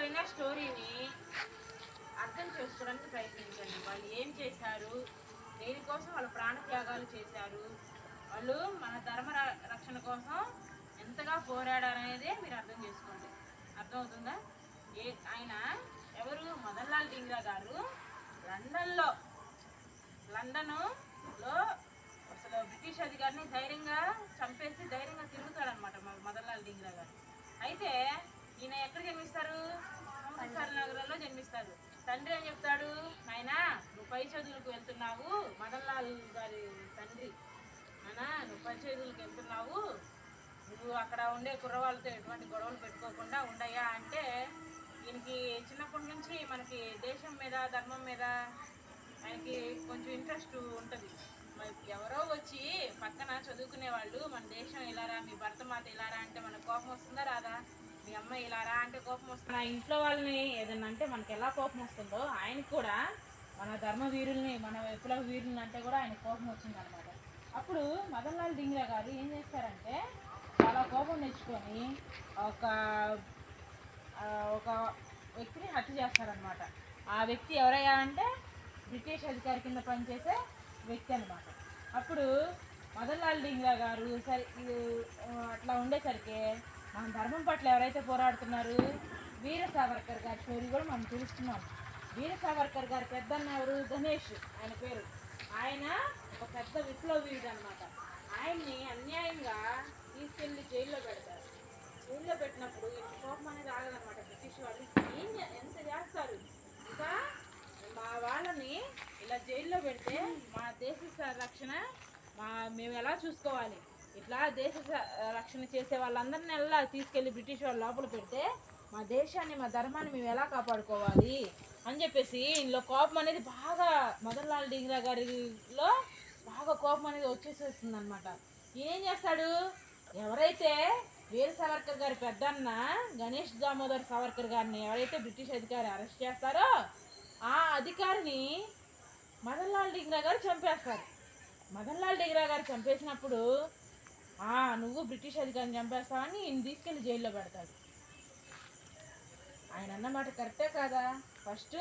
ఎప్పుడైనా స్టోరీని అర్థం చేసుకోవడానికి ప్రయత్నించండి. వాళ్ళు ఏం చేశారు, దేనికోసం వాళ్ళు ప్రాణత్యాగాలు చేశారు, వాళ్ళు మన ధర్మ రక్షణ కోసం ఎంతగా పోరాడారు అనేది మీరు అర్థం చేసుకోండి. అర్థమవుతుందా? ఆయన ఎవరు? మదన్ లాల్ డింగ్రా గారు లండన్లో అసలు బ్రిటిష్ అధికారిని ధైర్యంగా చంపేసి ధైర్యంగా తిరుగుతాడనమాట మదన్ లాల్ డింగ్రా గారు. అయితే ఈయన ఎక్కడ జన్మిస్తారు? అమృత్సర్ నగరంలో జన్మిస్తారు. తండ్రి ఏం చెప్తాడు? ఆయన నువ్వు పై చదువులకు వెళ్తున్నావు, మదన్ లాల్ గారి తండ్రి, అయినా నువ్వు పై చదువులకు వెళ్తున్నావు, నువ్వు అక్కడ ఉండే కుర్రవాళ్ళతో ఎటువంటి గొడవలు పెట్టుకోకుండా ఉండయా అంటే, ఈయనకి చిన్నప్పటి నుంచి మనకి దేశం మీద ధర్మం మీద ఆయనకి కొంచెం ఇంట్రెస్ట్ ఉంటుంది. ఎవరో వచ్చి పక్కన చదువుకునే వాళ్ళు మన దేశం ఇలారా, మీ భర్త మాత ఇలారా అంటే మనకు కోపం వస్తుందా రాదా? మీ అమ్మ ఇలారా అంటే కోపం వస్తుందా? ఇంట్లో వాళ్ళని ఏదన్నా అంటే మనకి ఎలా కోపం వస్తుందో ఆయనకు కూడా మన ధర్మ వీరుల్ని, మన విప్లవ వీరుల్ని అంటే కూడా ఆయన కోపం వచ్చింది అనమాట. అప్పుడు మదన్ లాల్ డింగ్రా గారు ఏం చేస్తారంటే చాలా కోపం తెచ్చుకొని ఒక వ్యక్తిని హత్య చేస్తారనమాట. ఆ వ్యక్తి ఎవరయ్యా అంటే బ్రిటిష్ అధికారి కింద పనిచేసే వ్యక్తి అనమాట. అప్పుడు మదన్ లాల్ డింగ్రా గారు సరే అట్లా ఉండేసరికి మన ధర్మం పట్ల ఎవరైతే పోరాడుతున్నారు, వీర సావర్కర్ గారి స్టోరీ కూడా మనం తెలుసుకున్నాం. వీర సావర్కర్ గారి పెద్దన్న ఎవరు? గణేష్ ఆయన పేరు. ఆయన ఒక పెద్ద విప్లవీయుడు అనమాట. ఆయన్ని అన్యాయంగా తీసుకెళ్ళి జైల్లో పెడతారు. జైల్లో పెట్టినప్పుడు కోపం అనేది ఆగదనమాట. బ్రిటిష్ వాళ్ళు ఎంత చేస్తారు, ఇంకా మా వాళ్ళని ఇలా జైల్లో పెడితే మా దేశ రక్షణ మేము ఎలా చూసుకోవాలి, ఇట్లా దేశ రక్షణ చేసే వాళ్ళందరినీ ఎలా తీసుకెళ్ళి బ్రిటిష్ వాళ్ళు లోపల పెడితే మా దేశాన్ని, మా ధర్మాన్ని మేము ఎలా కాపాడుకోవాలి అని చెప్పేసి ఇందులో కోపం అనేది బాగా మదన్ లాల్ డింగ్రా గారిలో బాగా కోపం అనేది వచ్చేసేస్తుంది అనమాట. ఏం చేస్తాడు? ఎవరైతే వీర సావర్కర్ గారి పెద్దన్న గణేష్ దామోదర్ సావర్కర్ గారిని ఎవరైతే బ్రిటిష్ అధికారి అరెస్ట్ చేస్తారో ఆ అధికారిని మదన్ లాల్ డింగ్రా గారు చంపేస్తారు. మదన్ లాల్ డింగ్రా గారు చంపేసినప్పుడు నువ్వు బ్రిటిష్ అధికారిని చంపేస్తావని ఈయన తీసుకెళ్ళి జైల్లో పెడతాడు. ఆయన అన్నమాట కరెక్టే కాదా? ఫస్ట్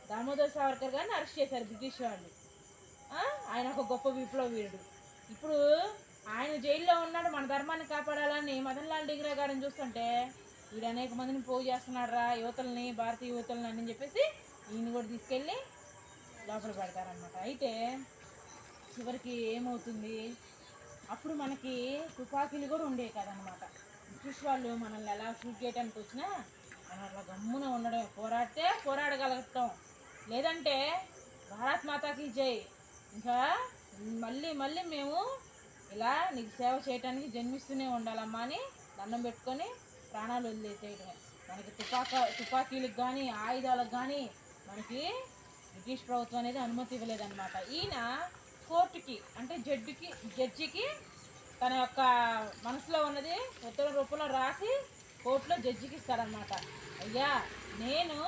దామోదర్ సావర్కర్ గారిని అరెస్ట్ చేశారు బ్రిటిష్ వాళ్ళు. ఆయన ఒక గొప్ప విప్లవీరుడు. ఇప్పుడు ఆయన జైల్లో ఉన్నాడు, మన ధర్మాన్ని కాపాడాలని మదన్ లాల్ డింగ్రా గారిని చూస్తుంటే వీడు అనేక మందిని పోగు చేస్తున్నాడు రా, యువతల్ని, భారతీయ యువతల్ని అని చెప్పేసి ఈయన కూడా తీసుకెళ్ళి లోపల పెడతారనమాట. అయితే చివరికి ఏమవుతుంది? అప్పుడు మనకి తుపాకీలు కూడా ఉండేవి కదనమాట. బ్రిటిష్ వాళ్ళు మనల్ని ఎలా షూట్ చేయడానికి వచ్చినా మనం అట్లా గమ్మున ఉండడం, పోరాడితే పోరాడగలుగుతాం, లేదంటే భారత్ మాతాకి జై, ఇంకా మళ్ళీ మళ్ళీ మేము ఇలా నీకు సేవ చేయడానికి జన్మిస్తూనే ఉండాలమ్మా అని దండం పెట్టుకొని ప్రాణాలు వదిలేసేయటమే. మనకి తుపాకీలకు కానీ ఆయుధాలకు కానీ మనకి బ్రిటిష్ ప్రభుత్వం అనేది అనుమతి ఇవ్వలేదన్నమాట. ఈయన కోర్టుకి అంటే జడ్జికి తన యొక్క మనసులో ఉన్నది ఉత్తరం రూపంలో రాసి కోర్టులో జడ్జికి ఇస్తారనమాట. అయ్యా, నేను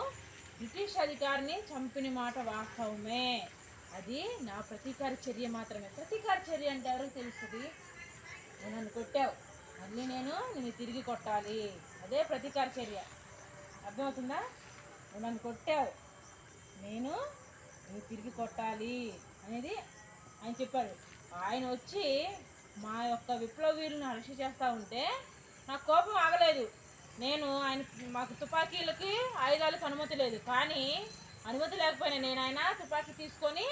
బ్రిటిష్ అధికారిని చంపిన మాట వాస్తవమే, అది నా ప్రతీకార చర్య మాత్రమే. ప్రతీకార చర్య అంటే ఎవరికి తెలుస్తుంది? నువ్వు నన్ను కొట్టావు, మళ్ళీ నేను తిరిగి కొట్టాలి, అదే ప్రతీకార చర్య. అర్థమవుతుందా? నువ్వు నన్ను కొట్టావు, నేను తిరిగి కొట్టాలి అనేది ఆయన చెప్పారు. ఆయన వచ్చి మా యొక్క విప్లవీరులను అరెస్ట్ చేస్తూ ఉంటే నాకు కోపం ఆగలేదు. మాకు తుపాకీలకి ఆయుధాలకు అనుమతి లేదు, కానీ అనుమతి లేకపోయినా నేను ఆయన తుపాకీ తీసుకొని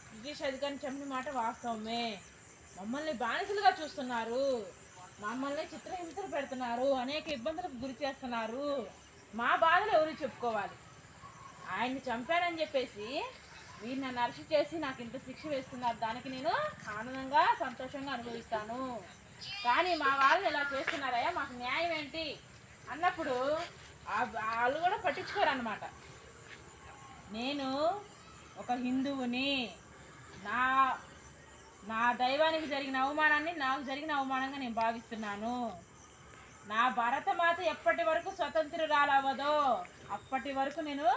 బ్రిటిష్ అధికారిని చంపిన మాట వాస్తవమే. మమ్మల్ని బానిసలుగా చూస్తున్నారు, మమ్మల్ని చిత్రహింసలు పెడుతున్నారు, అనేక ఇబ్బందులకు గురి చేస్తున్నారు, మా బాధలు ఎవరు చెప్పుకోవాలి? ఆయన్ని చంపానని చెప్పేసి వీరు నన్ను అరెస్ట్ చేసి నాకు ఇంత శిక్ష వేస్తున్నారు, దానికి నేను ఆనందంగా సంతోషంగా అనుభవిస్తాను, కానీ మా వాళ్ళని ఇలా చేస్తున్నారయ్యా, మాకు న్యాయం ఏంటి అన్నప్పుడు వాళ్ళు కూడా పట్టించుకోరన్నమాట. నేను ఒక హిందువుని, నా దైవానికి జరిగిన అవమానాన్ని నాకు జరిగిన అవమానంగా నేను భావిస్తున్నాను. నా భారతమాత ఎప్పటి వరకు స్వతంత్రురాలవ్వదో అప్పటి వరకు నేను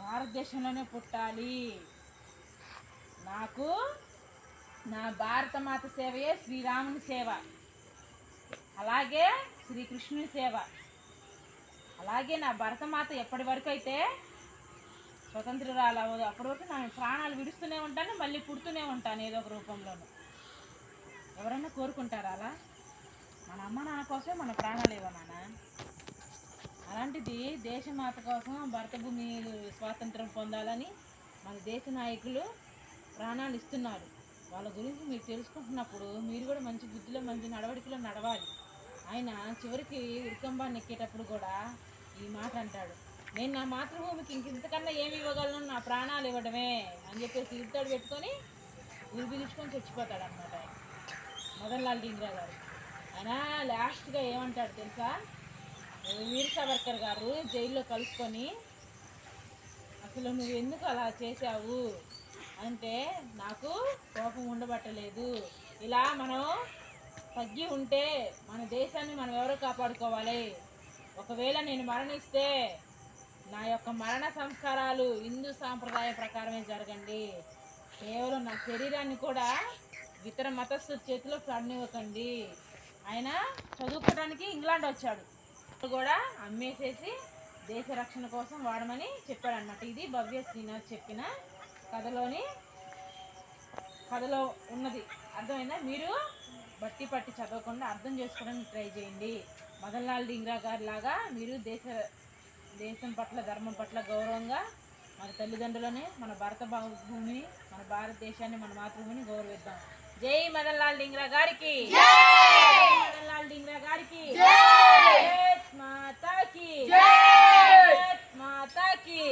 భారతదేశంలోనే పుట్టాలి. నాకు నా భారతమాత సేవయే శ్రీరాముని సేవ, అలాగే శ్రీకృష్ణుని సేవ. అలాగే నా భరతమాత ఎప్పటి వరకు అయితే స్వతంత్రురాలు అవ్వదు అప్పటి వరకు నా ప్రాణాలు విడుస్తూనే ఉంటాను, మళ్ళీ పుడుతూనే ఉంటాను ఏదో ఒక రూపంలోనూ. ఎవరైనా కోరుకుంటారా అలా? మన అమ్మ నాన్న కోసమే మన ప్రాణాలు ఇవ్వనాన్న. అలాంటిది దేశమాత కోసం భరత భూమి స్వాతంత్రం పొందాలని మన దేశ నాయకులు ప్రాణాలు ఇస్తున్నారు. వాళ్ళ గురించి మీరు తెలుసుకుంటున్నప్పుడు మీరు కూడా మంచి బుద్ధిలో మంచి నడవడికలో నడవాలి. ఆయన చివరికి ఉరికంబాన్ని ఎక్కేటప్పుడు కూడా ఈ మాట అంటాడు, నేను నా మాతృభూమికి ఇంతకన్నా ఏమి ఇవ్వగలను, నా ప్రాణాలు ఇవ్వడమే అని చెప్పేసి ఇద్దరు పెట్టుకొని ఉరి పిలుచుకొని చచ్చిపోతాడు అనమాట ఆయన మదన్ లాల్ డింగ్రా గారు. ఆయన లాస్ట్గా ఏమంటాడు తెలుసా? వీర్ సావర్కర్ గారు జైల్లో కలుసుకొని అసలు నువ్వు ఎందుకు అలా చేసావు అంటే, నాకు కోపం ఉండబట్టలేదు, ఇలా మనం తగ్గి ఉంటే మన దేశాన్ని మనం ఎవరో కాపాడుకోవాలి. ఒకవేళ నేను మరణిస్తే నా యొక్క మరణ సంస్కారాలు హిందూ సాంప్రదాయ ప్రకారమే జరగండి, కేవలం నా శరీరాన్ని కూడా ఇతర మతస్థుల చేతిలో పడనివ్వకండి. ఆయన చదువుకోవడానికి ఇంగ్లాండ్ వచ్చాడు, కూడా అమ్మేసేసి దేశ రక్షణ కోసం వాడమని చెప్పాడనమాట. ఇది భవ్య శ్రీనివాస్ చెప్పిన కథలో ఉన్నది. అర్థమైందా? మీరు బట్టి పట్టి చదవకుండా అర్థం చేసుకోవడానికి ట్రై చేయండి. మదన్ లాల్ డింగ్రా గారి లాగా మీరు దేశం పట్ల ధర్మం పట్ల గౌరవంగా మన తల్లిదండ్రులని, మన భూమిని, మన భారతదేశాన్ని, మన మాతృభూమిని గౌరవిద్దాం. జై మదన్ లాల్ డింగ్రా గారికి, మదన్ లాల్ డింగ్రా గారికి, మాతాకి మాతాకి.